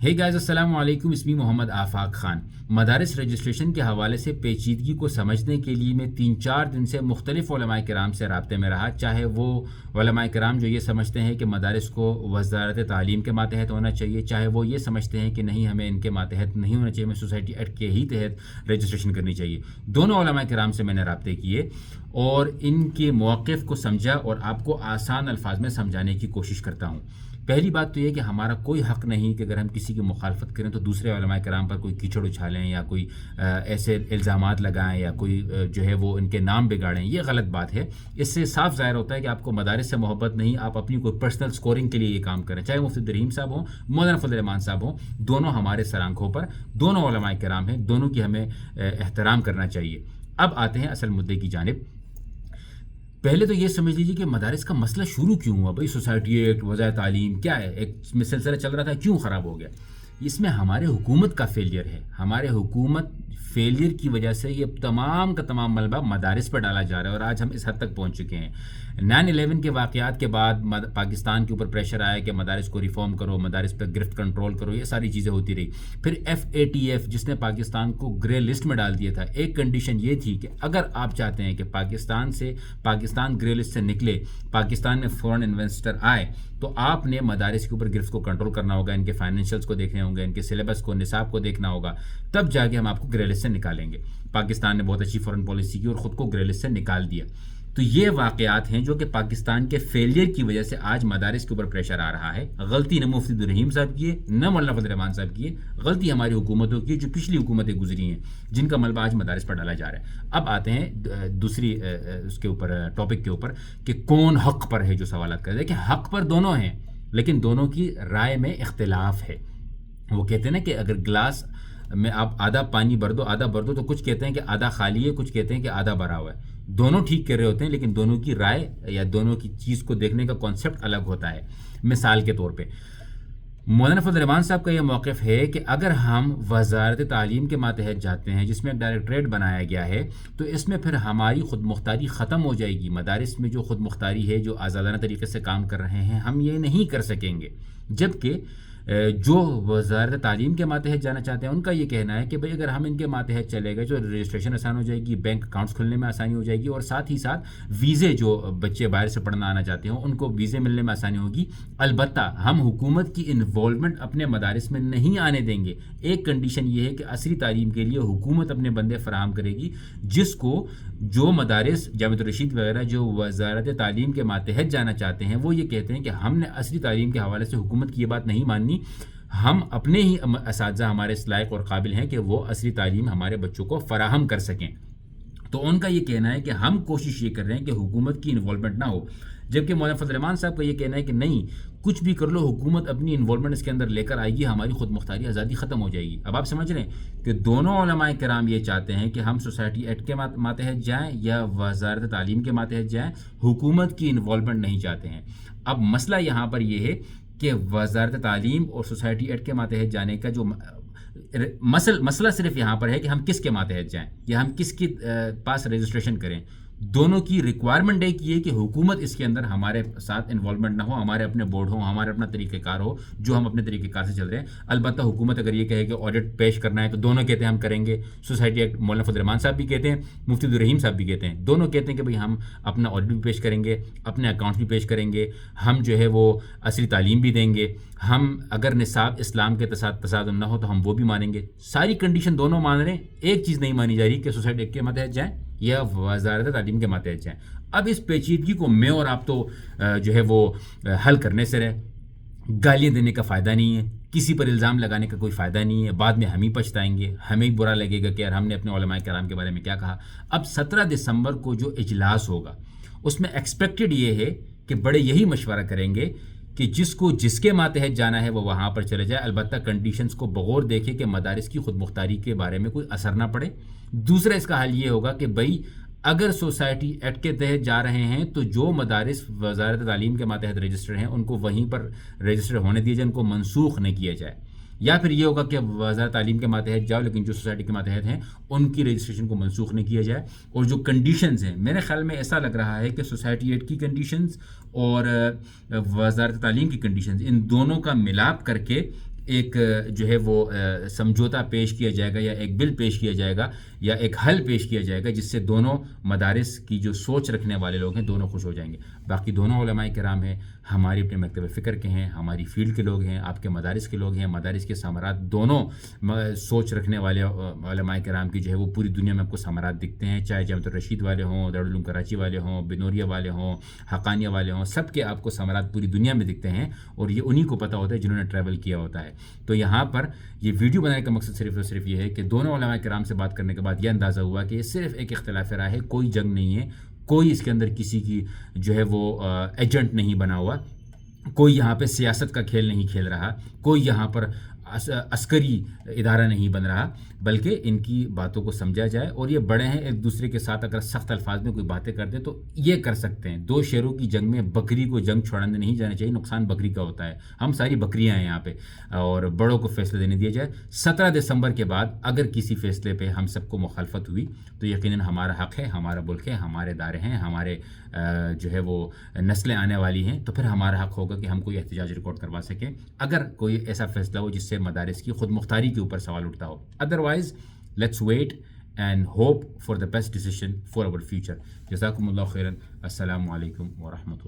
ہے گائز السلام علیکم، اسمی محمد آفاق خان۔ مدارس رجسٹریشن کے حوالے سے پیچیدگی کو سمجھنے کے لیے میں 3-4 دن سے مختلف علماء کرام سے رابطے میں رہا، چاہے وہ علماء کرام جو یہ سمجھتے ہیں کہ مدارس کو وزارت تعلیم کے ماتحت ہونا چاہیے، چاہے وہ یہ سمجھتے ہیں کہ نہیں ہمیں ان کے ماتحت نہیں ہونا چاہیے، ہمیں سوسائٹی ایکٹ کے ہی تحت رجسٹریشن کرنی چاہیے۔ دونوں علماء کرام سے میں نے رابطے کیے اور ان کے موقف کو سمجھا اور آپ کو آسان الفاظ میں سمجھانے کی کوشش کرتا ہوں۔ پہلی بات تو یہ کہ ہمارا کوئی حق نہیں کہ اگر ہم کسی کی مخالفت کریں تو دوسرے علماء کرام پر کوئی کیچڑ اچھالیں یا کوئی ایسے الزامات لگائیں یا کوئی جو ہے وہ ان کے نام بگاڑیں، یہ غلط بات ہے۔ اس سے صاف ظاہر ہوتا ہے کہ آپ کو مدارس سے محبت نہیں، آپ اپنی کوئی پرسنل سکورنگ کے لیے یہ کام کریں، چاہے مفتی عبدالرحیم صاحب ہوں، مولانا فضل الرحمان صاحب ہوں، دونوں ہمارے سر آنکھوں پر، دونوں علماء کرام ہیں، دونوں کی ہمیں احترام کرنا چاہیے۔ اب آتے ہیں اصل مدعے کی جانب۔ پہلے تو یہ سمجھ لیجیے کہ مدارس کا مسئلہ شروع کیوں ہوا؟ بھائی سوسائٹی ایکٹ، وزارت تعلیم کیا ہے، ایک سلسلہ چل رہا تھا، کیوں خراب ہو گیا؟ اس میں ہمارے حکومت کا فیلئر ہے۔ ہمارے حکومت فیلئر کی وجہ سے یہ تمام کا تمام ملبہ مدارس پر ڈالا جا رہا ہے اور آج ہم اس حد تک پہنچ چکے ہیں۔ 9/11 کے واقعات کے بعد پاکستان کے اوپر پریشر آیا کہ مدارس کو ریفارم کرو، مدارس پہ گرفت کنٹرول کرو، یہ ساری چیزیں ہوتی رہی۔ پھر FATF جس نے پاکستان کو گرے لسٹ میں ڈال دیا تھا، ایک کنڈیشن یہ تھی کہ اگر آپ چاہتے ہیں کہ پاکستان گرے لسٹ سے نکلے، پاکستان میں فورن انویسٹر آئے، تو آپ نے مدارس کے اوپر گرفت کو کنٹرول کرنا ہوگا، ان کے فائنینشیلز کو دیکھنے ہوں گے، ان کے سلیبس کو، نصاب کو دیکھنا ہوگا، تب جا کے ہم آپ کو گرے لسٹ سے نکالیں گے۔ پاکستان نے بہت اچھی فورن پالیسی کی اور خود کو گرے لسٹ سے نکال دیا۔ تو یہ واقعات ہیں جو کہ پاکستان کے فیلئر کی وجہ سے آج مدارس کے اوپر پریشر آ رہا ہے۔ غلطی نہ مفتی عبدالرحیم صاحب کی ہے، نہ مولانا فضل الرحمان صاحب کی ہے، غلطی ہماری حکومتوں کی ہے جو پچھلی حکومتیں گزری ہیں، جن کا ملبہ آج مدارس پر ڈالا جا رہا ہے۔ اب آتے ہیں دوسری اس کے اوپر ٹاپک کے اوپر کہ کون حق پر ہے، جو سوالات کر رہے ہیں کہ حق پر دونوں ہیں، لیکن دونوں کی رائے میں اختلاف ہے۔ وہ کہتے ہیں نا کہ اگر گلاس میں آپ آدھا پانی بھر دو تو کچھ کہتے ہیں کہ آدھا خالی ہے، کچھ کہتے ہیں کہ آدھا بھرا ہوا ہے۔ دونوں ٹھیک کہہ رہے ہوتے ہیں، لیکن دونوں کی رائے یا دونوں کی چیز کو دیکھنے کا کانسیپٹ الگ ہوتا ہے۔ مثال کے طور پہ مولانا فضل الرحمان صاحب کا یہ موقف ہے کہ اگر ہم وزارت تعلیم کے ماتحت جاتے ہیں جس میں ایک ڈائریکٹریٹ بنایا گیا ہے، تو اس میں پھر ہماری خود مختاری ختم ہو جائے گی۔ مدارس میں جو خود مختاری ہے، جو آزادانہ طریقے سے کام کر رہے ہیں، ہم یہ نہیں کر سکیں گے۔ جبکہ جو وزارت تعلیم کے ماتحت جانا چاہتے ہیں ان کا یہ کہنا ہے کہ بھئی اگر ہم ان کے ماتحت چلے گئے تو رجسٹریشن آسان ہو جائے گی، بینک اکاؤنٹس کھلنے میں آسانی ہو جائے گی، اور ساتھ ہی ساتھ ویزے، جو بچے باہر سے پڑھنا آنا چاہتے ہیں ان کو ویزے ملنے میں آسانی ہوگی۔ البتہ ہم حکومت کی انوالومنٹ اپنے مدارس میں نہیں آنے دیں گے۔ ایک کنڈیشن یہ ہے کہ عصری تعلیم کے لیے حکومت اپنے بندے فراہم کرے گی، جس کو جو مدارس جامعۃ الرشید وغیرہ جو وزارت تعلیم کے ماتحت جانا چاہتے ہیں، وہ یہ کہتے ہیں کہ ہم نے عصری تعلیم کے حوالے سے حکومت کی یہ بات نہیں ماننی، ہم اپنے ہی اساتذہ ہمارے اس لائق اور قابل ہیں کہ وہ عصری تعلیم ہمارے بچوں کو فراہم کر سکیں۔ تو ان کا یہ کہنا ہے کہ ہم کوشش یہ کر رہے ہیں کہ حکومت کی انوالومنٹ نہ ہو، جبکہ مولانا فضل الرحمان صاحب کا یہ کہنا ہے کہ نہیں، کچھ بھی کر لو، حکومت اپنی انوالومنٹ اس کے اندر لے کر آئے گی، ہماری خود مختاری آزادی ختم ہو جائے گی۔ اب آپ سمجھ رہے ہیں کہ دونوں علماء کرام یہ چاہتے ہیں کہ ہم سوسائٹی ایکٹ کے ماتحت جائیں یا وزارت تعلیم کے ماتحت جائیں، حکومت کی انوالومنٹ نہیں چاہتے ہیں۔ اب مسئلہ یہاں پر یہ ہے کہ وزارت تعلیم اور سوسائٹی ایکٹ کے ماتحت جانے کا جو مسئلہ صرف یہاں پر ہے کہ ہم کس کے ماتحت جائیں یا ہم کس کے پاس رجسٹریشن کریں۔ دونوں کی ریکوائرمنٹ ایک یہ کہ حکومت اس کے اندر ہمارے ساتھ انوالومنٹ نہ ہو، ہمارے اپنے بورڈ ہوں، ہمارے اپنا طریقہ کار ہو جو ہم اپنے طریقہ کار سے چل رہے ہیں۔ البتہ حکومت اگر یہ کہے کہ آڈٹ پیش کرنا ہے تو دونوں کہتے ہیں ہم کریں گے۔ سوسائٹی ایکٹ مولانا فضل الرحمان صاحب بھی کہتے ہیں، مفتی عبدالرحیم صاحب بھی کہتے ہیں، دونوں کہتے ہیں کہ بھئی ہم اپنا آڈٹ بھی پیش کریں گے، اپنے اکاؤنٹس بھی پیش کریں گے، ہم جو ہے وہ عصری تعلیم بھی دیں گے، ہم اگر نصاب اسلام کے تصادم نہ ہو تو ہم وہ بھی مانیں گے۔ ساری کنڈیشن دونوں مان رہے ہیں، ایک چیز نہیں مانی جا رہی کہ سوسائٹی ایکٹ کے ماتحت جائیں یا وزارت تعلیم کے ماتحت جائیں۔ اب اس پیچیدگی کو میں اور آپ تو جو ہے وہ حل کرنے سے رہے، گالیاں دینے کا فائدہ نہیں ہے، کسی پر الزام لگانے کا کوئی فائدہ نہیں ہے، بعد میں ہم ہی پچھتائیں گے، ہمیں ہی برا لگے گا کہ یار ہم نے اپنے علماء کرام کے بارے میں کیا کہا۔ اب 17 دسمبر کو جو اجلاس ہوگا اس میں ایکسپیکٹڈ یہ ہے کہ بڑے یہی مشورہ کریں گے کہ جس کے ماتحت جانا ہے وہ وہاں پر چلے جائے، البتہ کنڈیشنز کو بغور دیکھے کہ مدارس کی خود مختاری کے بارے میں کوئی اثر نہ پڑے۔ دوسرا اس کا حل یہ ہوگا کہ بھئی اگر سوسائٹی ایکٹ کے تحت جا رہے ہیں تو جو مدارس وزارت تعلیم کے ماتحت رجسٹر ہیں ان کو وہیں پر رجسٹر ہونے دیے جائے، ان کو منسوخ نہ کیا جائے۔ یا پھر یہ ہوگا کہ وزارت تعلیم کے ماتحت جاؤ لیکن جو سوسائٹی کے ماتحت ہیں ان کی رجسٹریشن کو منسوخ نہیں کیا جائے، اور جو کنڈیشنز ہیں میرے خیال میں ایسا لگ رہا ہے کہ سوسائٹی ایکٹ کی کنڈیشنز اور وزارت تعلیم کی کنڈیشنز ان دونوں کا ملاپ کر کے ایک جو ہے وہ سمجھوتا پیش کیا جائے گا یا ایک بل پیش کیا جائے گا یا ایک حل پیش کیا جائے گا جس سے دونوں مدارس کی جو سوچ رکھنے والے لوگ ہیں دونوں خوش ہو جائیں گے. باقی دونوں علماء کرام ہیں, ہماری اپنے مکتب فکر کے ہیں, ہماری فیلڈ کے لوگ ہیں, آپ کے مدارس کے لوگ ہیں, مدارس کے ثمرات دونوں سوچ رکھنے والے علماء کرام کی جو ہے وہ پوری دنیا میں آپ کو ثمرات دکھتے ہیں, چاہے جامعۃ الرشید والے ہوں, دارالعلوم کراچی والے ہوں, بنوریہ والے ہوں, حقانیہ والے ہوں, سب کے آپ کو ثمرات پوری دنیا میں دکھتے ہیں, اور یہ انہی کو پتہ ہوتا ہے جنہوں نے ٹریول کیا ہوتا ہے. تو یہاں پر یہ ویڈیو بنانے کا مقصد صرف اور صرف یہ ہے کہ دونوں علماء کرام سے بات کرنے کے بعد یہ اندازہ ہوا کہ یہ صرف ایک اختلاف رائے ہے, کوئی جنگ نہیں ہے, کوئی اس کے اندر کسی کی جو ہے وہ ایجنٹ نہیں بنا ہوا, کوئی یہاں پہ سیاست کا کھیل نہیں کھیل رہا, کوئی یہاں پر عسکری ادارہ نہیں بن رہا, بلکہ ان کی باتوں کو سمجھا جائے. اور یہ بڑے ہیں, ایک دوسرے کے ساتھ اگر سخت الفاظ میں کوئی باتیں کرتے تو یہ کر سکتے ہیں. دو شیروں کی جنگ میں بکری کو جنگ چھوڑنے نہیں جانا چاہیے, نقصان بکری کا ہوتا ہے. ہم ساری بکریاں ہیں یہاں پہ, اور بڑوں کو فیصلہ دینے دیا جائے. 17 دسمبر کے بعد اگر کسی فیصلے پہ ہم سب کو مخالفت ہوئی تو یقیناً ہمارا حق ہے, ہمارا ملک ہے, ہمارے ادارے ہیں, ہمارے جو ہے وہ نسلیں آنے والی ہیں, تو پھر ہمارا حق ہوگا کہ ہم کوئی احتجاج ریکارڈ کروا سکیں اگر کوئی ایسا فیصلہ ہو جس سے مدارس کی خود مختاری کے اوپر سوال اٹھتا ہو. Otherwise let's wait and hope for the best decision for our future. جزاکم اللہ خیرا. السلام علیکم ورحمۃ اللہ.